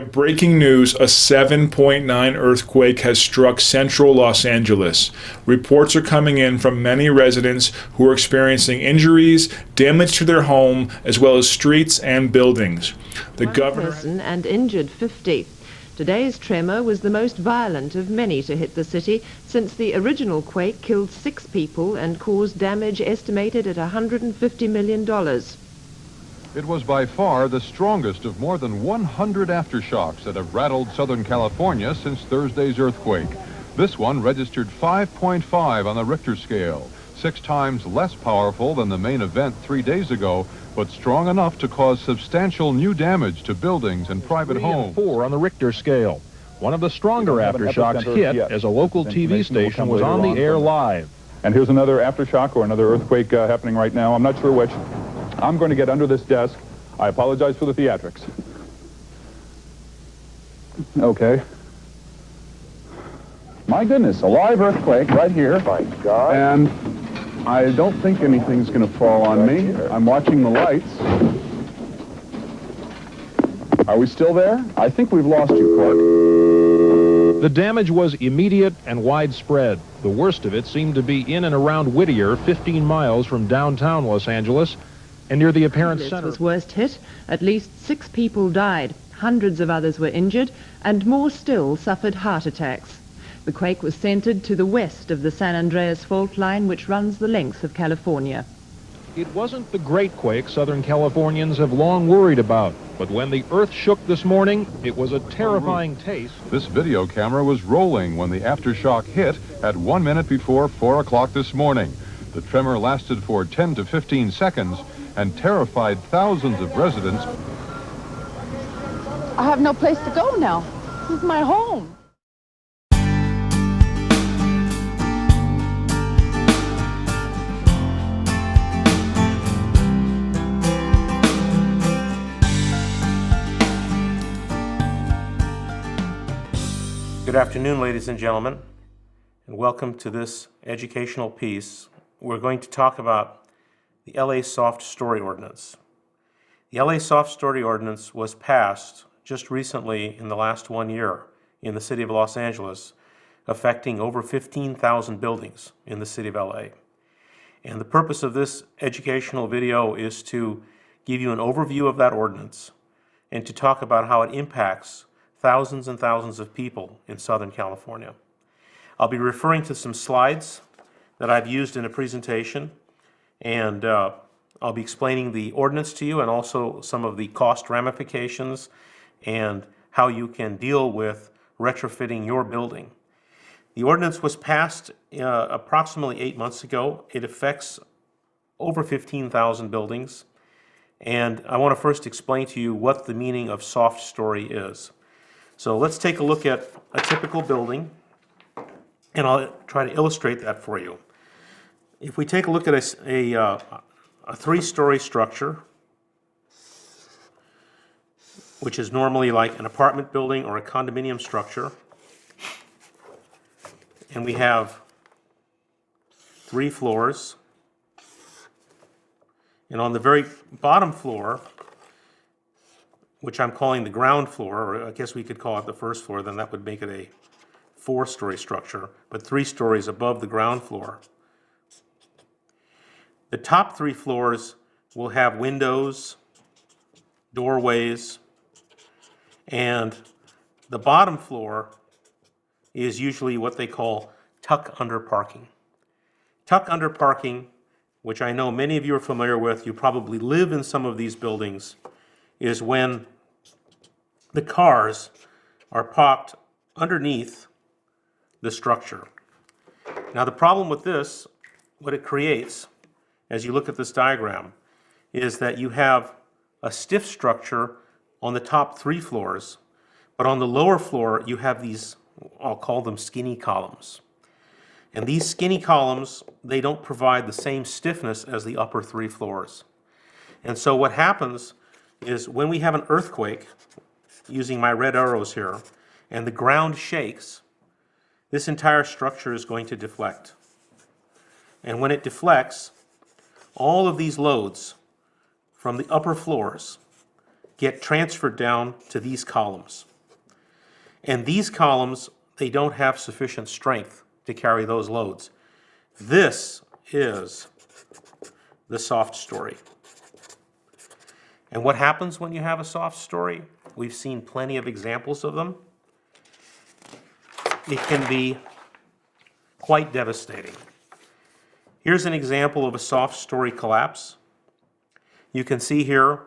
have breaking news. A 7.9 earthquake has struck central Los Angeles. Reports are coming in from many residents who are experiencing injuries, damage to their home, as well as streets and buildings. The governor person and injured 50. Today's tremor was the most violent of many to hit the city since the original quake killed 6 people and caused damage estimated at $150 million. It was by far the strongest of more than 100 aftershocks that have rattled Southern California since Thursday's earthquake. This one registered 5.5 on the Richter scale, 6 times less powerful than the main event 3 days ago, but strong enough to cause substantial new damage to buildings and private homes. 4 on the Richter scale. One of the stronger aftershocks hit as a local TV station was on the air live. And here's another aftershock or another earthquake happening right now. I'm not sure which. I'm going to get under this desk. I apologize for the theatrics. Okay. My goodness, a live earthquake right here. My God. And I don't think anything's going to fall on me. Here. I'm watching the lights. Are we still there? I think we've lost you, Clark. The damage was immediate and widespread. The worst of it seemed to be in and around Whittier, 15 miles from downtown Los Angeles, and near the apparent center. Was worst hit. At least 6 people died. Hundreds of others were injured, and more still suffered heart attacks. The quake was centered to the west of the San Andreas fault line, which runs the length of California. It wasn't the great quake Southern Californians have long worried about, but when the earth shook this morning, it was a terrifying taste. This video camera was rolling when the aftershock hit at 1 minute before 4 o'clock this morning. The tremor lasted for 10 to 15 seconds and terrified thousands of residents. I have no place to go now. This is my home. Good afternoon, ladies and gentlemen, and welcome to this educational piece. We're going to talk about the LA Softstory Ordinance. The LA Softstory Ordinance was passed just recently in the last 1 year in the city of Los Angeles, affecting over 15,000 buildings in the city of LA. And the purpose of this educational video is to give you an overview of that ordinance and to talk about how it impacts thousands and thousands of people in Southern California. I'll be referring to some slides that I've used in a presentation, and I'll be explaining the ordinance to you and also some of the cost ramifications and how you can deal with retrofitting your building. The ordinance was passed approximately 8 months ago. It affects over 15,000 buildings, and I want to first explain to you what the meaning of soft story is. So let's take a look at a typical building, and I'll try to illustrate that for you. If we take a look at a 3-story structure, which is normally like an apartment building or a condominium structure, and we have 3 floors, and on the very bottom floor, which I'm calling the ground floor, or I guess we could call it the first floor, then that would make it a 4-story structure, but 3 stories above the ground floor. The top 3 floors will have windows, doorways, and the bottom floor is usually what they call tuck-under parking. Tuck-under parking, which I know many of you are familiar with, you probably live in some of these buildings, is when the cars are parked underneath the structure. Now the problem with this, what it creates, as you look at this diagram, is that you have a stiff structure on the top 3 floors, but on the lower floor you have these, I'll call them skinny columns. And these skinny columns, they don't provide the same stiffness as the upper 3 floors. And so what happens is when we have an earthquake, using my red arrows here, and the ground shakes, this entire structure is going to deflect. And when it deflects, all of these loads from the upper floors get transferred down to these columns. And these columns, they don't have sufficient strength to carry those loads. This is the soft story. And what happens when you have a soft story? We've seen plenty of examples of them. It can be quite devastating. Here's an example of a soft story collapse. You can see here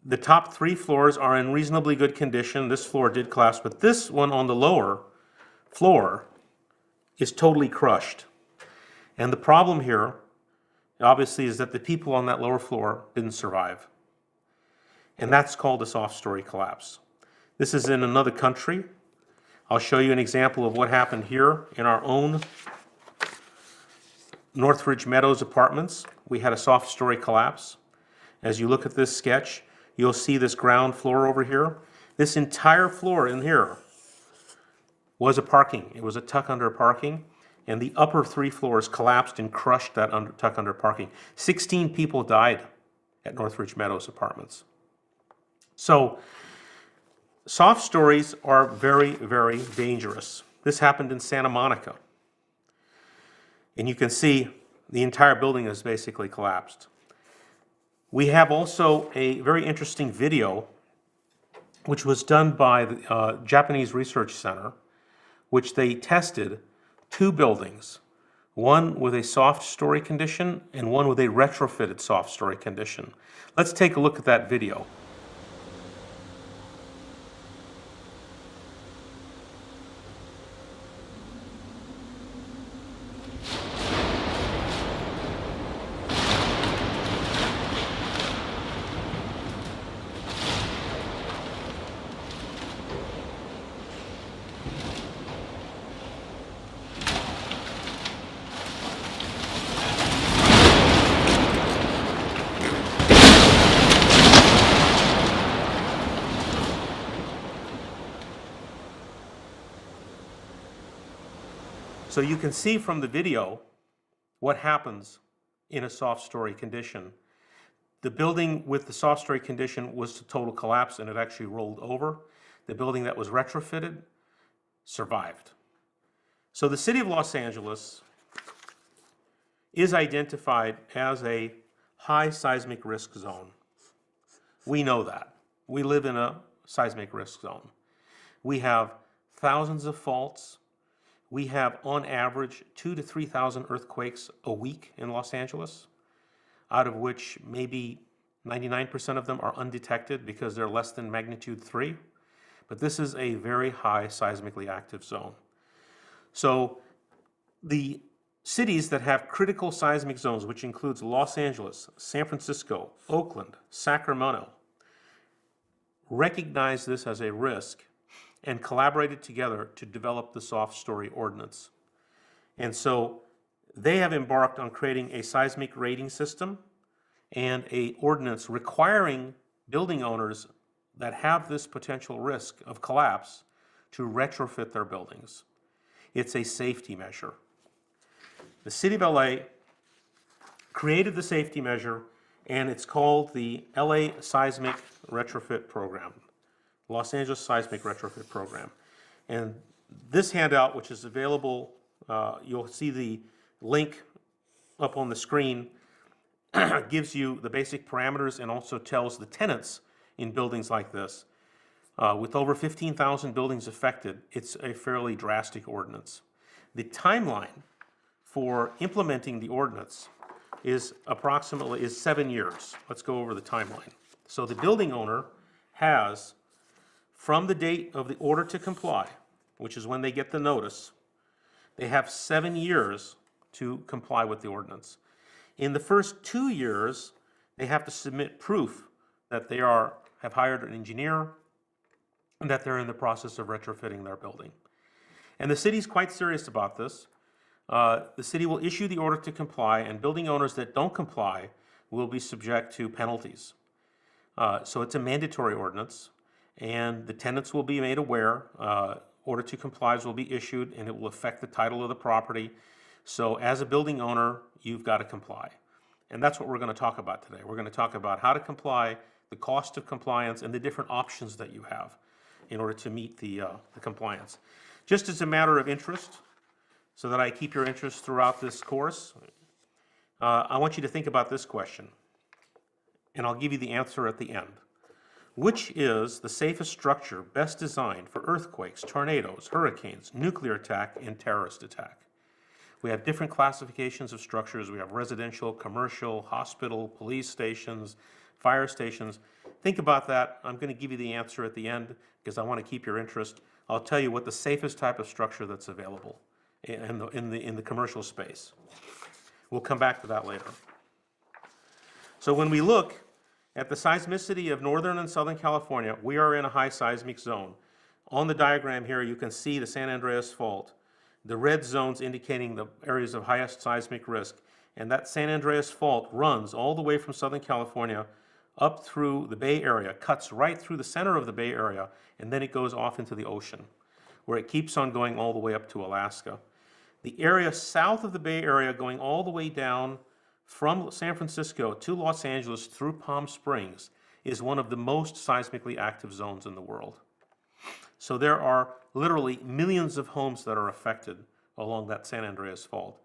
the top 3 floors are in reasonably good condition. This floor did collapse, but this one on the lower floor is totally crushed. And the problem here, obviously, is that the people on that lower floor didn't survive. And that's called a soft story collapse. This is in another country. I'll show you an example of what happened here in our own Northridge Meadows apartments. We had a soft story collapse. As you look at this sketch, you'll see this ground floor over here. This entire floor in here was a parking. It was a tuck under parking, and the upper 3 floors collapsed and crushed that tuck under parking. 16 people died at Northridge Meadows apartments. So soft stories are very, very dangerous. This happened in Santa Monica. And you can see the entire building has basically collapsed. We have also a very interesting video which was done by the Japanese Research Center, which they tested 2 buildings, one with a soft story condition and one with a retrofitted soft story condition. Let's take a look at that video. So you can see from the video what happens in a soft story condition. The building with the soft story condition was a total collapse and it actually rolled over. The building that was retrofitted survived. So the city of Los Angeles is identified as a high seismic risk zone. We know that. We live in a seismic risk zone. We have thousands of faults. We have, on average, 2,000 to 3,000 earthquakes a week in Los Angeles, out of which maybe 99% of them are undetected because they're less than magnitude 3. But this is a very high seismically active zone. So the cities that have critical seismic zones, which includes Los Angeles, San Francisco, Oakland, Sacramento, recognize this as a risk and collaborated together to develop the Softstory Ordinance. And so they have embarked on creating a seismic rating system and an ordinance requiring building owners that have this potential risk of collapse to retrofit their buildings. It's a safety measure. The City of LA created the safety measure, and it's called the LA Seismic Retrofit Program. Los Angeles Seismic Retrofit Program. And this handout, which is available, you'll see the link up on the screen, gives you the basic parameters and also tells the tenants in buildings like this. With over 15,000 buildings affected, it's a fairly drastic ordinance. The timeline for implementing the ordinance is approximately 7 years. Let's go over the timeline. So the building owner has, from the date of the order to comply, which is when they get the notice, they have 7 years to comply with the ordinance. In the first 2 years, they have to submit proof that they have hired an engineer and that they're in the process of retrofitting their building. And the city's quite serious about this. The city will issue the order to comply, and building owners that don't comply will be subject to penalties. So it's a mandatory ordinance, and the tenants will be made aware. Order to comply will be issued, and it will affect the title of the property. So as a building owner, you've got to comply. And that's what we're going to talk about today. We're going to talk about how to comply, the cost of compliance, and the different options that you have. in order to meet the compliance. Just as a matter of interest, so that I keep your interest throughout this course, I want you to think about this question, and I'll give you the answer at the end. Which is the safest structure best designed for earthquakes, tornadoes, hurricanes, nuclear attack, and terrorist attack? We have different classifications of structures. We have residential, commercial, hospital, police stations, fire stations. Think about that. I'm going to give you the answer at the end because I want to keep your interest. I'll tell you what the safest type of structure that's available in the commercial space. We'll come back to that later. So when we look at the seismicity of Northern and Southern California, we are in a high seismic zone. On the diagram here, you can see the San Andreas Fault, the red zones indicating the areas of highest seismic risk. And that San Andreas Fault runs all the way from Southern California up through the Bay Area, cuts right through the center of the Bay Area, and then it goes off into the ocean, where it keeps on going all the way up to Alaska. The area south of the Bay Area, going all the way down from San Francisco to Los Angeles through Palm Springs, is one of the most seismically active zones in the world. So there are literally millions of homes that are affected along that San Andreas Fault.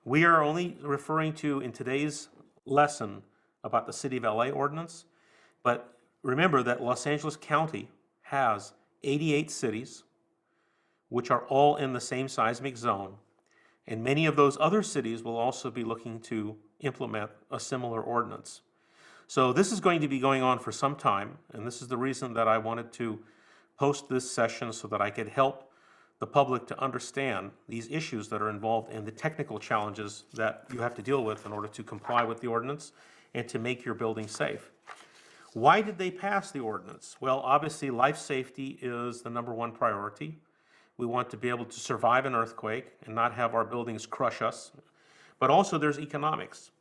We are only referring to, in today's lesson, about the City of LA ordinance, but remember that Los Angeles County has 88 cities, which are all in the same seismic zone, and many of those other cities will also be looking to implement a similar ordinance. So this is going to be going on for some time, and this is the reason that I wanted to post this session so that I could help the public to understand these issues that are involved in the technical challenges that you have to deal with in order to comply with the ordinance and to make your building safe. Why did they pass the ordinance? Well, obviously life safety is the #1 priority. We want to be able to survive an earthquake and not have our buildings crush us. But also there's economics.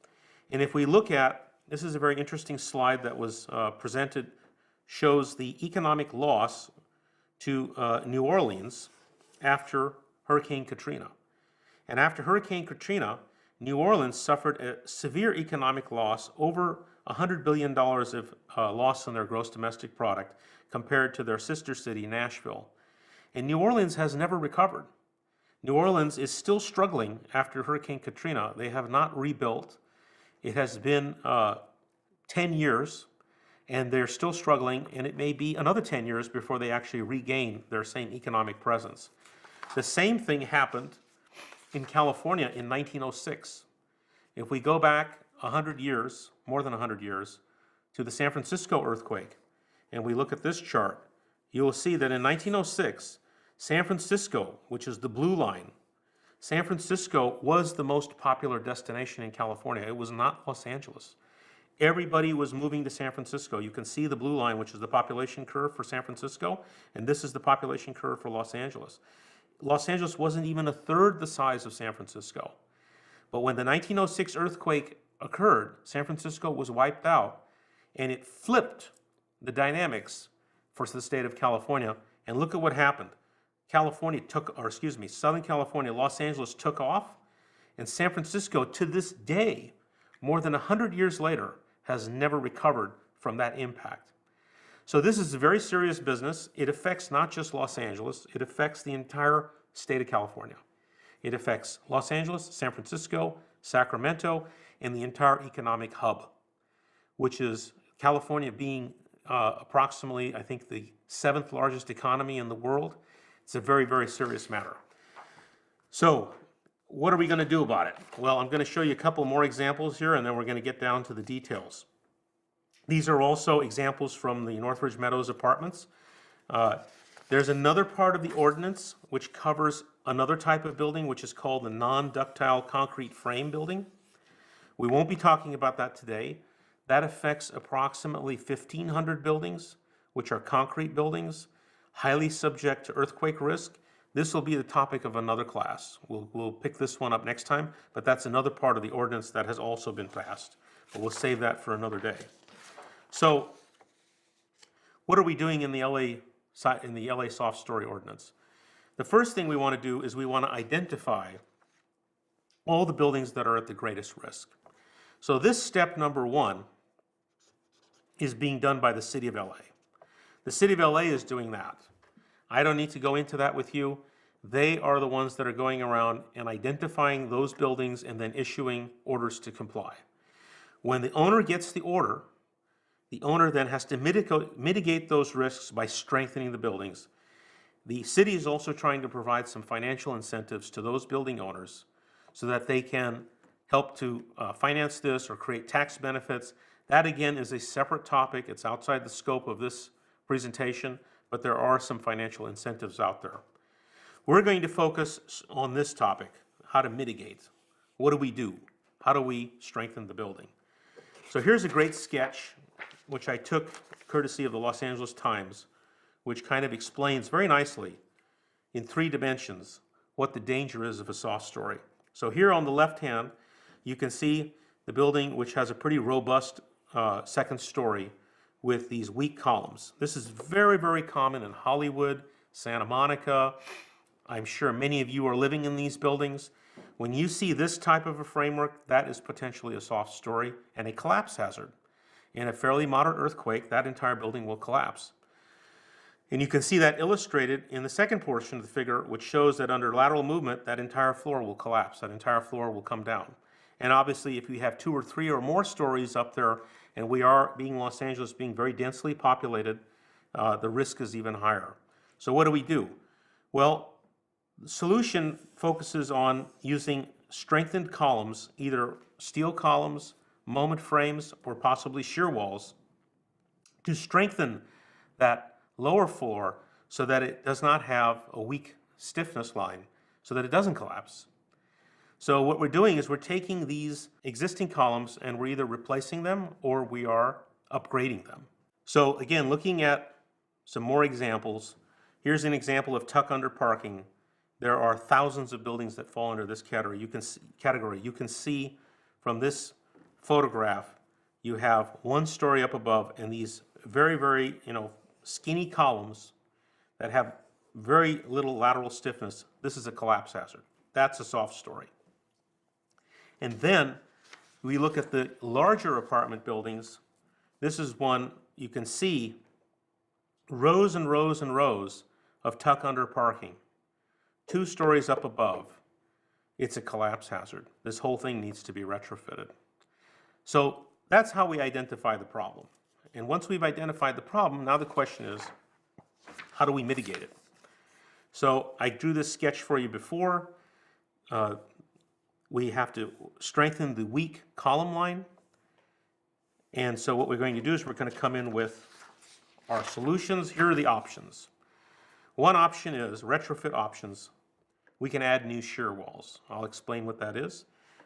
And if we look at, this is a very interesting slide that was presented, shows the economic loss to New Orleans after Hurricane Katrina. And after Hurricane Katrina, New Orleans suffered a severe economic loss, over $100 billion of loss in their gross domestic product compared to their sister city, Nashville. And New Orleans has never recovered. New Orleans is still struggling after Hurricane Katrina. They have not rebuilt. It has been 10 years, and they're still struggling, and it may be another 10 years before they actually regain their same economic presence. The same thing happened in California in 1906. If we go back 100 years, more than 100 years, to the San Francisco earthquake, and we look at this chart, you will see that in 1906, San Francisco, which is the blue line, San Francisco was the most popular destination in California. It was not Los Angeles. Everybody was moving to San Francisco. You can see the blue line, which is the population curve for San Francisco, and this is the population curve for Los Angeles. Los Angeles wasn't even a third the size of San Francisco. But when the 1906 earthquake occurred, San Francisco was wiped out, and it flipped the dynamics for the state of California. And look at what happened. Southern California, Los Angeles took off, and San Francisco, to this day, more than 100 years later, has never recovered from that impact. So this is a very serious business. It affects not just Los Angeles, it affects the entire state of California. It affects Los Angeles, San Francisco, Sacramento, and the entire economic hub, which is California being approximately, I think, the 7th largest economy in the world. It's a very, very serious matter. So what are we going to do about it? Well, I'm going to show you a couple more examples here, and then we're going to get down to the details. These are also examples from the Northridge Meadows apartments. There's another part of the ordinance which covers another type of building, which is called the non-ductile concrete frame building. We won't be talking about that today. That affects approximately 1,500 buildings, which are concrete buildings, highly subject to earthquake risk. This will be the topic of another class. We'll pick this one up next time, but that's another part of the ordinance that has also been passed. But we'll save that for another day. So what are we doing in the LA Softstory Ordinance? The first thing we want to do is we want to identify all the buildings that are at the greatest risk. So this step #1 is being done by the City of LA. The City of LA is doing that. I don't need to go into that with you. They are the ones that are going around and identifying those buildings and then issuing orders to comply. When the owner gets the order, the owner then has to mitigate those risks by strengthening the buildings. The city is also trying to provide some financial incentives to those building owners so that they can help to finance this or create tax benefits. That again is a separate topic. It's outside the scope of this presentation, but there are some financial incentives out there. We're going to focus on this topic, how to mitigate. What do we do? How do we strengthen the building? So here's a great sketch, which I took courtesy of the Los Angeles Times, which kind of explains very nicely in 3 dimensions what the danger is of a soft story. So here on the left hand, you can see the building, which has a pretty robust second story with these weak columns. This is very, very common in Hollywood, Santa Monica. I'm sure many of you are living in these buildings. When you see this type of a framework, that is potentially a soft story and a collapse hazard. In a fairly moderate earthquake, that entire building will collapse. And you can see that illustrated in the second portion of the figure, which shows that under lateral movement, that entire floor will collapse, that entire floor will come down. And obviously, if you have 2 or 3 or more stories up there, and we are, being Los Angeles, being very densely populated, the risk is even higher. So what do we do? Well, the solution focuses on using strengthened columns, either steel columns, moment frames, or possibly shear walls, to strengthen that lower floor so that it does not have a weak stiffness line, so that it doesn't collapse. So what we're doing is we're taking these existing columns and we're either replacing them or we are upgrading them. So again, looking at some more examples, here's an example of tuck under parking. There are thousands of buildings that fall under this category. You can see from this photograph, you have 1 story up above and these very, very, skinny columns that have very little lateral stiffness. This is a collapse hazard. That's a soft story. And then we look at the larger apartment buildings. This is one you can see rows and rows and rows of tuck under parking. 2 stories up above. It's a collapse hazard. This whole thing needs to be retrofitted. So that's how we identify the problem. And once we've identified the problem, now the question is, how do we mitigate it? So I drew this sketch for you before. We have to strengthen the weak column line. And so what we're going to do is we're going to come in with our solutions. Here are the options. One option is retrofit options. We can add new shear walls. I'll explain what that is.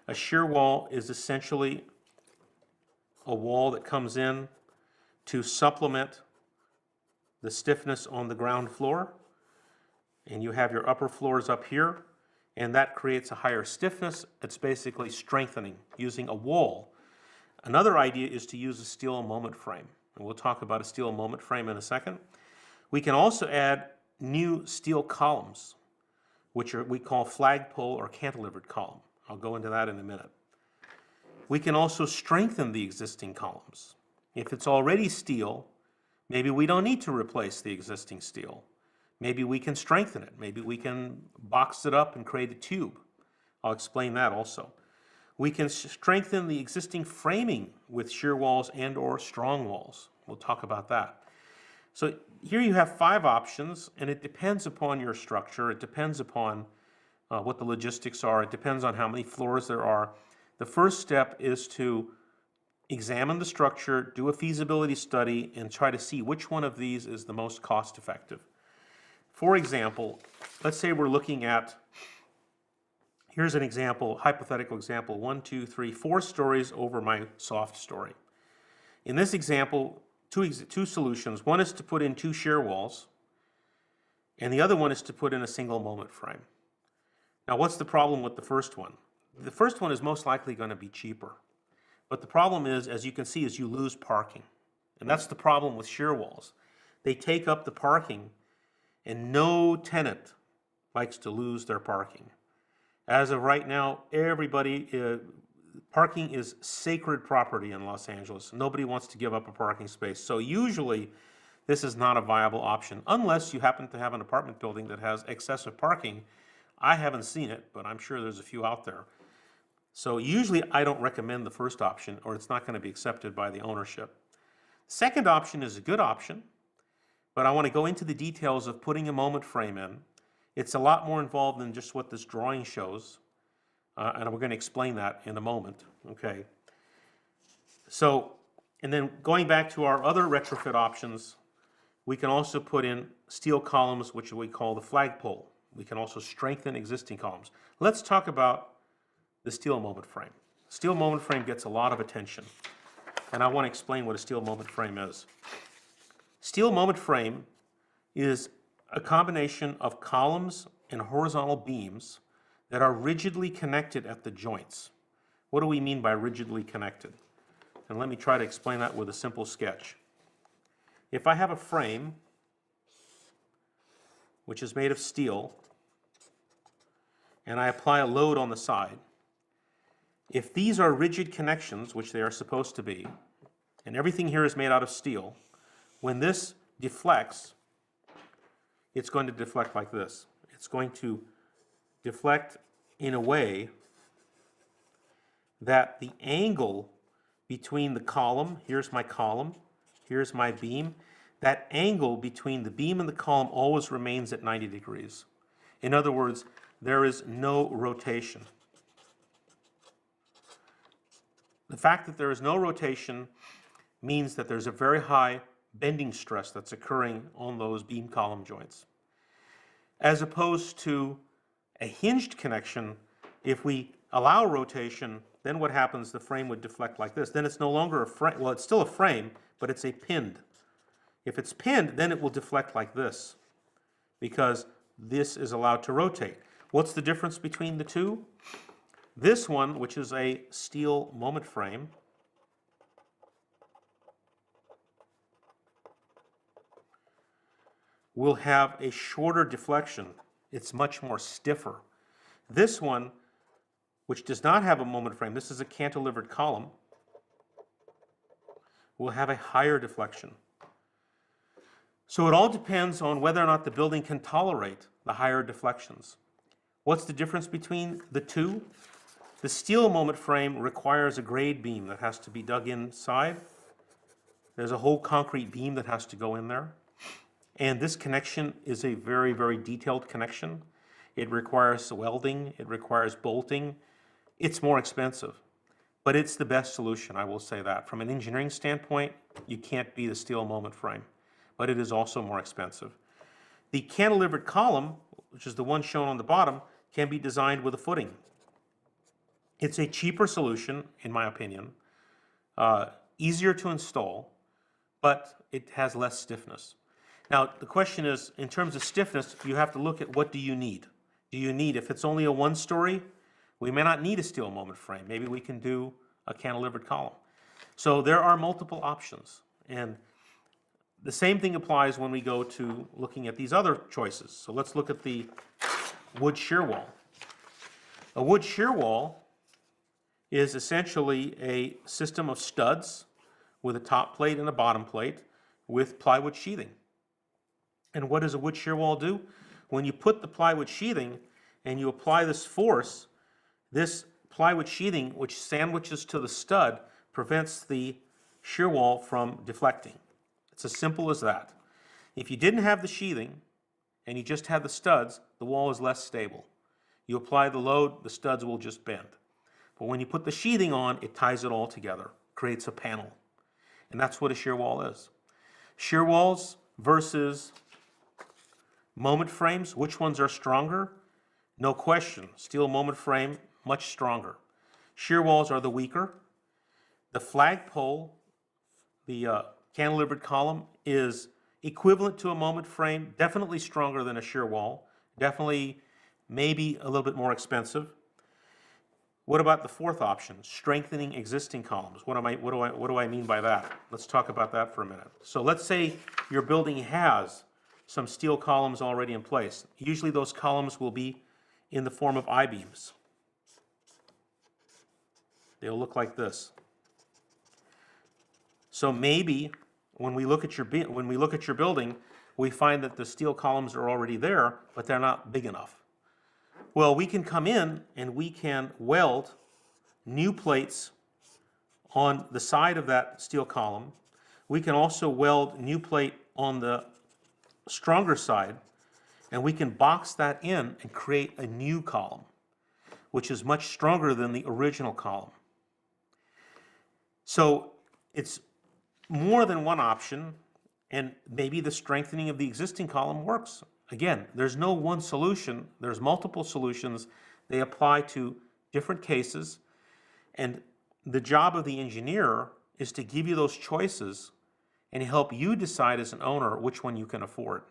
A shear wall is essentially a wall that comes in to supplement the stiffness on the ground floor. And you have your upper floors up here, and that creates a higher stiffness. It's basically strengthening using a wall. Another idea is to use a steel moment frame, and we'll talk about a steel moment frame in a second. We can also add new steel columns, which we call flagpole or cantilevered column. I'll go into that in a minute. We can also strengthen the existing columns. If it's already steel, maybe we don't need to replace the existing steel. Maybe we can strengthen it. Maybe we can box it up and create a tube. I'll explain that also. We can strengthen the existing framing with shear walls and or strong walls. We'll talk about that. So here you have 5 options, and it depends upon your structure. It depends upon what the logistics are. It depends on how many floors there are. The first step is to examine the structure, do a feasibility study, and try to see which one of these is the most cost effective. For example, let's say we're looking at, here's an example, hypothetical example, 1, 2, 3, 4 stories over my soft story. In this example, two solutions. One is to put in 2 shear walls, and the other one is to put in a single moment frame. Now, what's the problem with the first one? The first one is most likely going to be cheaper. But the problem is, as you can see, is you lose parking. And that's the problem with shear walls. They take up the parking, and no tenant likes to lose their parking. As of right now, everybody, parking is sacred property in Los Angeles. Nobody wants to give up a parking space. So usually, this is not a viable option unless you happen to have an apartment building that has excessive parking. I haven't seen it, but I'm sure there's a few out there. So usually I don't recommend the first option, or it's not going to be accepted by the ownership. Second option is a good option, but I want to go into the details of putting a moment frame in. It's a lot more involved than just what this drawing shows, and we're going to explain that in a moment. Okay. So, and then going back to our other retrofit options, we can also put in steel columns, which we call the flagpole. We can also strengthen existing columns. Let's talk about the steel moment frame. Steel moment frame gets a lot of attention, and I want to explain what a steel moment frame is. Steel moment frame is a combination of columns and horizontal beams that are rigidly connected at the joints. What do we mean by rigidly connected? And let me try to explain that with a simple sketch. If I have a frame which is made of steel, and I apply a load on the side, if these are rigid connections, which they are supposed to be, and everything here is made out of steel, when this deflects, it's going to deflect like this. It's going to deflect in a way that the angle between the column, here's my beam, that angle between the beam and the column always remains at 90 degrees. In other words, there is no rotation. The fact that there is no rotation means that there's a very high bending stress that's occurring on those beam column joints. As opposed to a hinged connection, if we allow rotation, then what happens? The frame would deflect like this. Then it's no longer a frame. Well, it's still a frame, but it's a pinned. If it's pinned, then it will deflect like this because this is allowed to rotate. What's the difference between the two? This one, which is a steel moment frame, will have a shorter deflection. It's much more stiffer. This one, which does not have a moment frame, this is a cantilevered column, will have a higher deflection. So it all depends on whether or not the building can tolerate the higher deflections. What's the difference between the two? The steel moment frame requires a grade beam that has to be dug inside. There's a whole concrete beam that has to go in there. And this connection is a very, very detailed connection. It requires welding, it requires bolting. It's more expensive, but it's the best solution, I will say that. From an engineering standpoint, you can't beat a steel moment frame, but it is also more expensive. The cantilevered column, which is the one shown on the bottom, can be designed with a footing. It's a cheaper solution, in my opinion, easier to install, but it has less stiffness. Now, the question is, in terms of stiffness, you have to look at what do you need. Do you need, if it's only a one-story, we may not need a steel moment frame. Maybe we can do a cantilevered column. So there are multiple options. And the same thing applies when we go to looking at these other choices. So let's look at the wood shear wall. A wood shear wall is essentially a system of studs with a top plate and a bottom plate with plywood sheathing. And what does a wood shear wall do? When you put the plywood sheathing and you apply this force, this plywood sheathing, which sandwiches to the stud, prevents the shear wall from deflecting. It's as simple as that. If you didn't have the sheathing and you just had the studs, the wall is less stable. You apply the load, the studs will just bend. But when you put the sheathing on, it ties it all together, creates a panel. And that's what a shear wall is. Shear walls versus moment frames, which ones are stronger? No question, steel moment frame, much stronger. Shear walls are the weaker. The flagpole, the cantilevered column, is equivalent to a moment frame, definitely stronger than a shear wall, definitely maybe a little bit more expensive. What about the fourth option, strengthening existing columns? What do I mean by that? Let's talk about that for a minute. So let's say your building has some steel columns already in place. Usually those columns will be in the form of I-beams. They'll look like this. So maybe when we look at your building, we find that the steel columns are already there, but they're not big enough. Well, we can come in and we can weld new plates on the side of that steel column. We can also weld new plate on the stronger side, and we can box that in and create a new column, which is much stronger than the original column. So it's more than one option, and maybe the strengthening of the existing column works. Again, there's no one solution, there's multiple solutions. They apply to different cases, and the job of the engineer is to give you those choices and help you decide as an owner which one you can afford.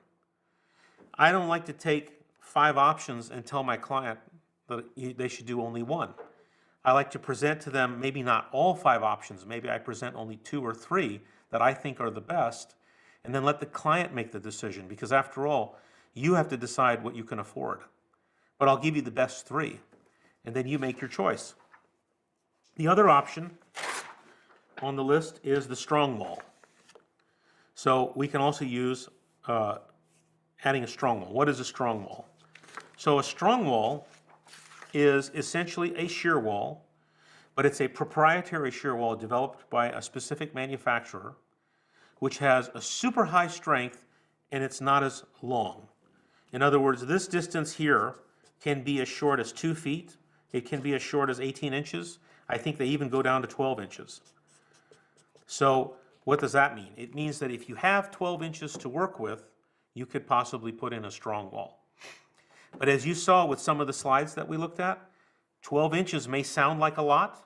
I don't like to take 5 options and tell my client that they should do only one. I like to present to them maybe not all 5 options, maybe I present only 2 or 3 that I think are the best, and then let the client make the decision, because after all, you have to decide what you can afford. But I'll give you the best 3, and then you make your choice. The other option on the list is the strong wall. So we can also use adding a strong wall. What is a strong wall? So a strong wall is essentially a shear wall, but it's a proprietary shear wall developed by a specific manufacturer, which has a super high strength and it's not as long. In other words, this distance here can be as short as 2 feet. It can be as short as 18 inches. I think they even go down to 12 inches. So what does that mean? It means that if you have 12 inches to work with, you could possibly put in a strong wall. But as you saw with some of the slides that we looked at, 12 inches may sound like a lot.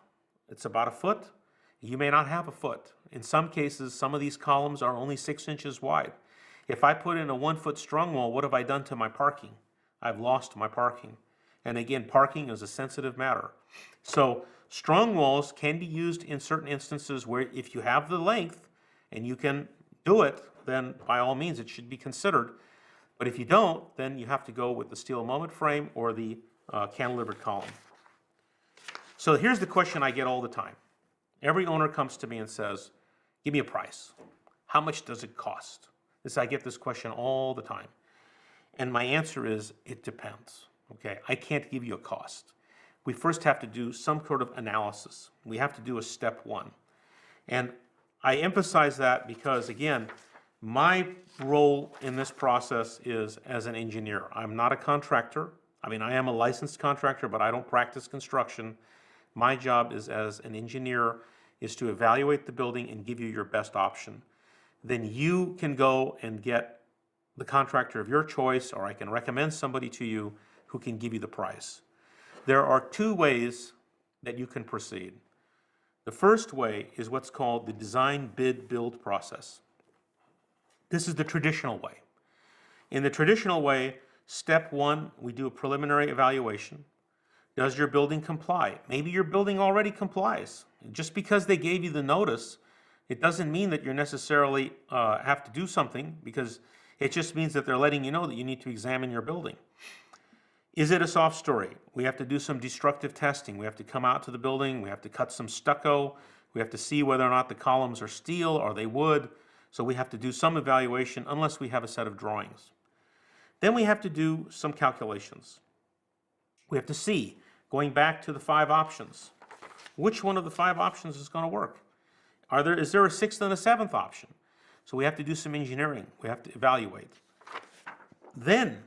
It's about a foot. You may not have a foot. In some cases, some of these columns are only 6 inches wide. If I put in a 1-foot strong wall, what have I done to my parking? I've lost my parking. And again, parking is a sensitive matter. So strong walls can be used in certain instances where if you have the length and you can do it, then by all means it should be considered. But if you don't, then you have to go with the steel moment frame or the cantilevered column. So here's the question I get all the time. Every owner comes to me and says, give me a price. How much does it cost? I get this question all the time. And my answer is, it depends. Okay, I can't give you a cost. We first have to do some sort of analysis. We have to do a step 1. And I emphasize that because, again, my role in this process is as an engineer. I'm not a contractor. I mean, I am a licensed contractor, but I don't practice construction. My job is as an engineer is to evaluate the building and give you your best option. Then you can go and get the contractor of your choice, or I can recommend somebody to you who can give you the price. There are 2 ways that you can proceed. The first way is what's called the design bid build process. This is the traditional way. In the traditional way, step 1, we do a preliminary evaluation. Does your building comply? Maybe your building already complies. Just because they gave you the notice, it doesn't mean that you necessarily have to do something, because it just means that they're letting you know that you need to examine your building. Is it a soft story? We have to do some destructive testing. We have to come out to the building. We have to cut some stucco. We have to see whether or not the columns are steel or they wood. So we have to do some evaluation unless we have a set of drawings. Then we have to do some calculations. We have to see, going back to the 5 options, which one of the 5 options is going to work? Is there a 6th and a 7th option? So we have to do some engineering. We have to evaluate. Then,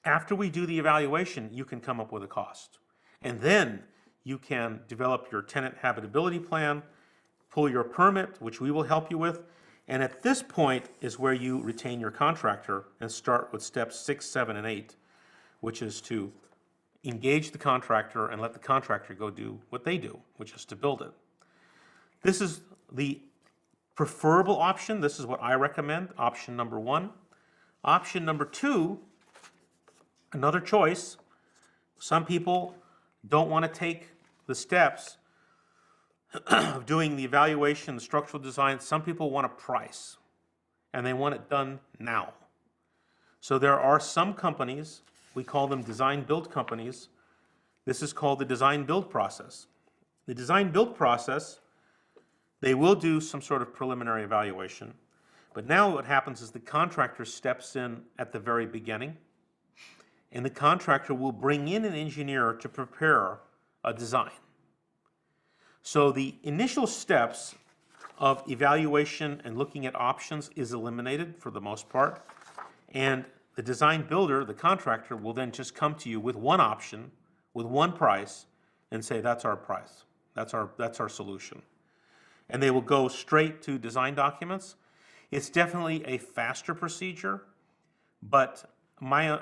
after we do the evaluation, you can come up with a cost. And then you can develop your tenant habitability plan, pull your permit, which we will help you with. And at this point is where you retain your contractor and start with steps 6, 7, and 8, which is to engage the contractor and let the contractor go do what they do, which is to build it. This is the preferable option. This is what I recommend, option number 1. Option number 2, another choice. Some people don't want to take the steps of doing the evaluation, the structural design. Some people want a price, and they want it done now. So there are some companies, we call them design build companies. This is called the design build process. The design build process They will do some sort of preliminary evaluation, but now what happens is the contractor steps in at the very beginning, and the contractor will bring in an engineer to prepare a design. So the initial steps of evaluation and looking at options is eliminated for the most part, and the design builder, the contractor, will then just come to you with one option, with one price, and say, that's our price, that's our solution. And they will go straight to design documents. It's definitely a faster procedure, but my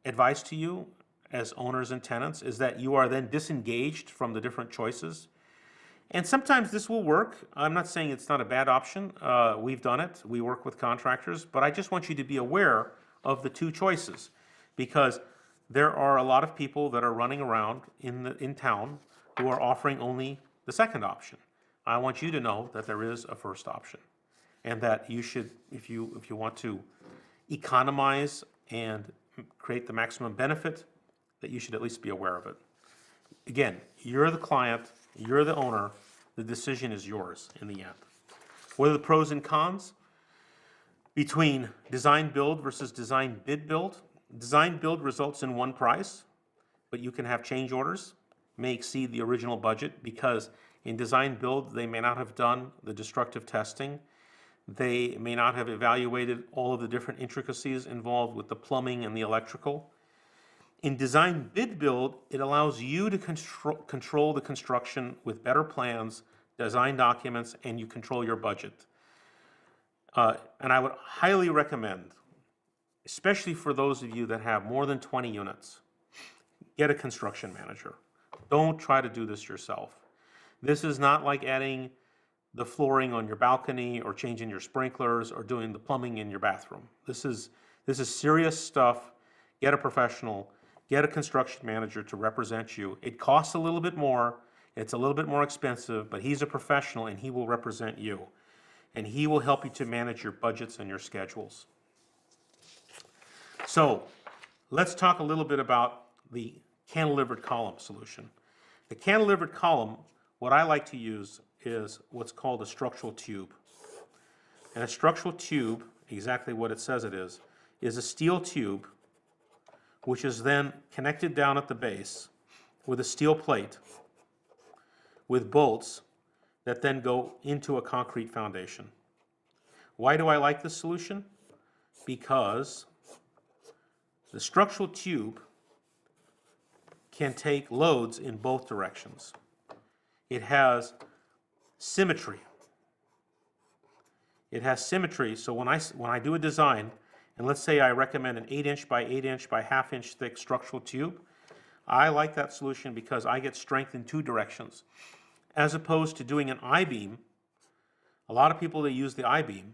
advice to you as owners and tenants is that you are then disengaged from the different choices. And sometimes this will work. I'm not saying it's not a bad option. We've done it. We work with contractors, but I just want you to be aware of the two choices, because there are a lot of people that are running around in town who are offering only the second option. I want you to know that there is a first option, and that you should, if you want to economize and create the maximum benefit, that you should at least be aware of it. Again, you're the client, you're the owner, the decision is yours in the end. What are the pros and cons between design build versus design bid build? Design build results in one price, but you can have change orders, may exceed the original budget, because in design build they may not have done the destructive testing. They may not have evaluated all of the different intricacies involved with the plumbing and the electrical. In design bid build, it allows you to control the construction with better plans, design documents, and you control your budget. And I would highly recommend, especially for those of you that have more than 20 units, get a construction manager. Don't try to do this yourself. This is not like adding the flooring on your balcony or changing your sprinklers or doing the plumbing in your bathroom. This is serious stuff. Get a professional. Get a construction manager to represent you. It costs a little bit more. It's a little bit more expensive, but he's a professional and he will represent you. And he will help you to manage your budgets and your schedules. So let's talk a little bit about the cantilevered column solution. The cantilevered column, what I like to use is what's called a structural tube. And a structural tube, exactly what it says it is a steel tube which is then connected down at the base with a steel plate with bolts that then go into a concrete foundation. Why do I like this solution? Because the structural tube can take loads in both directions. It has symmetry. It has symmetry, so when I do a design, and let's say I recommend an 8-inch by 8-inch by half-inch thick structural tube, I like that solution because I get strength in two directions. As opposed to doing an I-beam, a lot of people that use the I-beam,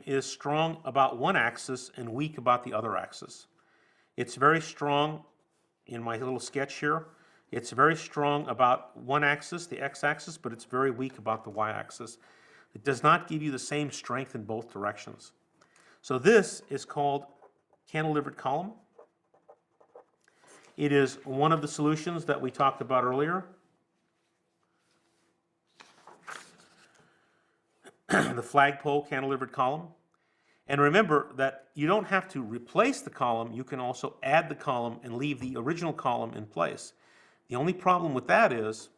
is strong about one axis and weak about the other axis. It's very strong in my little sketch here. It's very strong about one axis, the x-axis, but it's very weak about the y-axis. It does not give you the same strength in both directions. So this is called cantilevered column. It is one of the solutions that we talked about earlier. The flagpole cantilevered column. And remember that you don't have to replace the column, you can also add the column and leave the original column in place. The only problem with that is,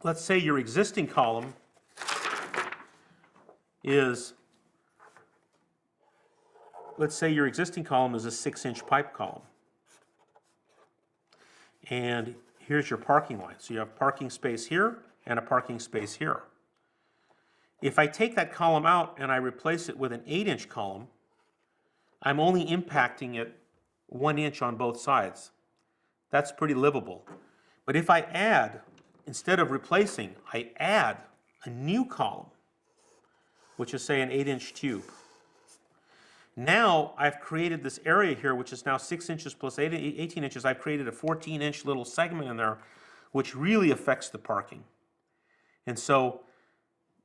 let's say your existing column is, a 6-inch pipe column. And here's your parking line. So you have parking space here and a parking space here. If I take that column out and I replace it with an 8-inch column, I'm only impacting it 1 inch on both sides. That's pretty livable. But if I add, instead of replacing, I add a new column, which is say an 8-inch tube. Now I've created this area here, which is now 6 inches plus 18 inches. I've created a 14-inch little segment in there, which really affects the parking. And so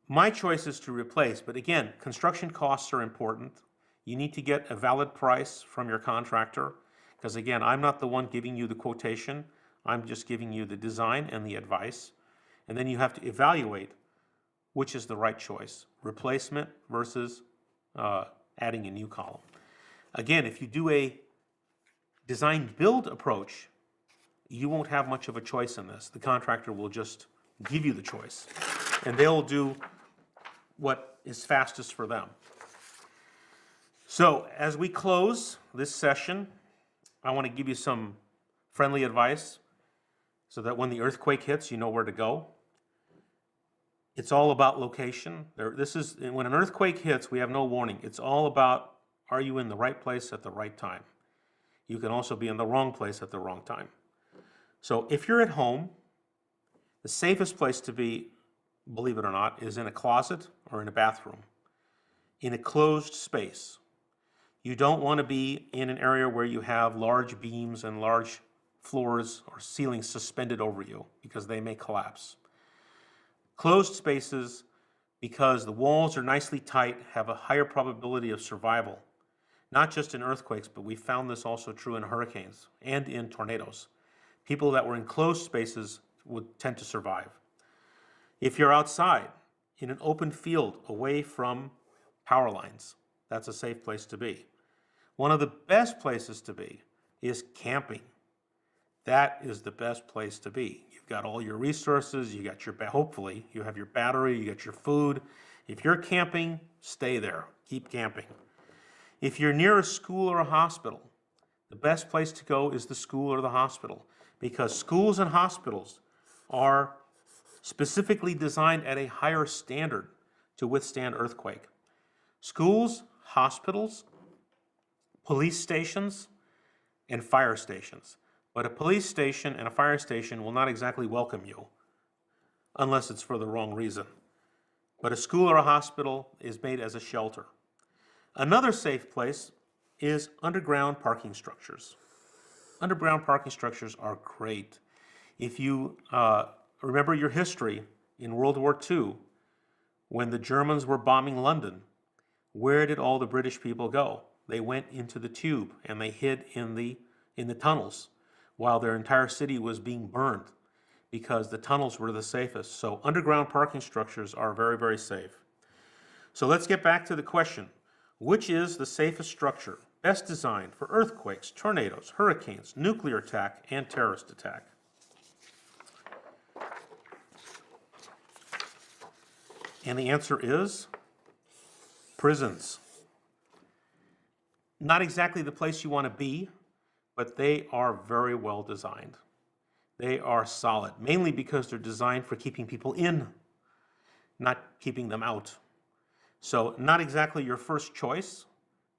my choice is to replace, but again, construction costs are important. You need to get a valid price from your contractor, because again, I'm not the one giving you the quotation. I'm just giving you the design and the advice. And then you have to evaluate which is the right choice, replacement versus adding a new column. Again, if you do a design build approach, you won't have much of a choice in this. The contractor will just give you the choice, and they'll do what is fastest for them. So as we close this session, I want to give you some friendly advice so that when the earthquake hits, you know where to go. It's all about location. When an earthquake hits, we have no warning. It's all about, are you in the right place at the right time? You can also be in the wrong place at the wrong time. So if you're at home, the safest place to be, believe it or not, is in a closet or in a bathroom, in a closed space. You don't want to be in an area where you have large beams and large floors or ceilings suspended over you, because they may collapse. Closed spaces, because the walls are nicely tight, have a higher probability of survival, not just in earthquakes, but we found this also true in hurricanes and in tornadoes. People that were in closed spaces would tend to survive. If you're outside in an open field away from power lines, that's a safe place to be. One of the best places to be is camping. That is the best place to be. You've got all your resources, you got your, hopefully, you have your battery, you got your food. If you're camping, stay there, keep camping. If you're near a school or a hospital, the best place to go is the school or the hospital, because schools and hospitals are specifically designed at a higher standard to withstand earthquake. Schools, hospitals, police stations, and fire stations. But a police station and a fire station will not exactly welcome you unless it's for the wrong reason. But a school or a hospital is made as a shelter. Another safe place is underground parking structures. Underground parking structures are great. If you remember your history in World War II, when the Germans were bombing London, where did all the British people go? They went into the tube and they hid in the tunnels while their entire city was being burned, because the tunnels were the safest. So underground parking structures are very, very safe. So let's get back to the question. Which is the safest structure best designed for earthquakes, tornadoes, hurricanes, nuclear attack, and terrorist attack? And the answer is prisons. Not exactly the place you want to be, but they are very well designed. They are solid, mainly because they're designed for keeping people in, not keeping them out. So not exactly your first choice,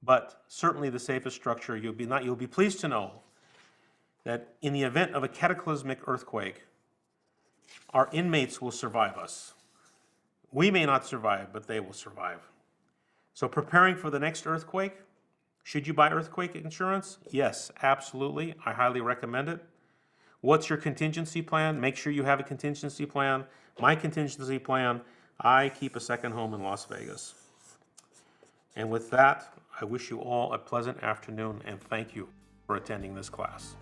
but certainly the safest structure. You'll be pleased to know that in the event of a cataclysmic earthquake, our inmates will survive us. We may not survive, but they will survive. So preparing for the next earthquake, should you buy earthquake insurance? Yes, absolutely. I highly recommend it. What's your contingency plan? Make sure you have a contingency plan. My contingency plan, I keep a second home in Las Vegas. And with that, I wish you all a pleasant afternoon, and thank you for attending this class.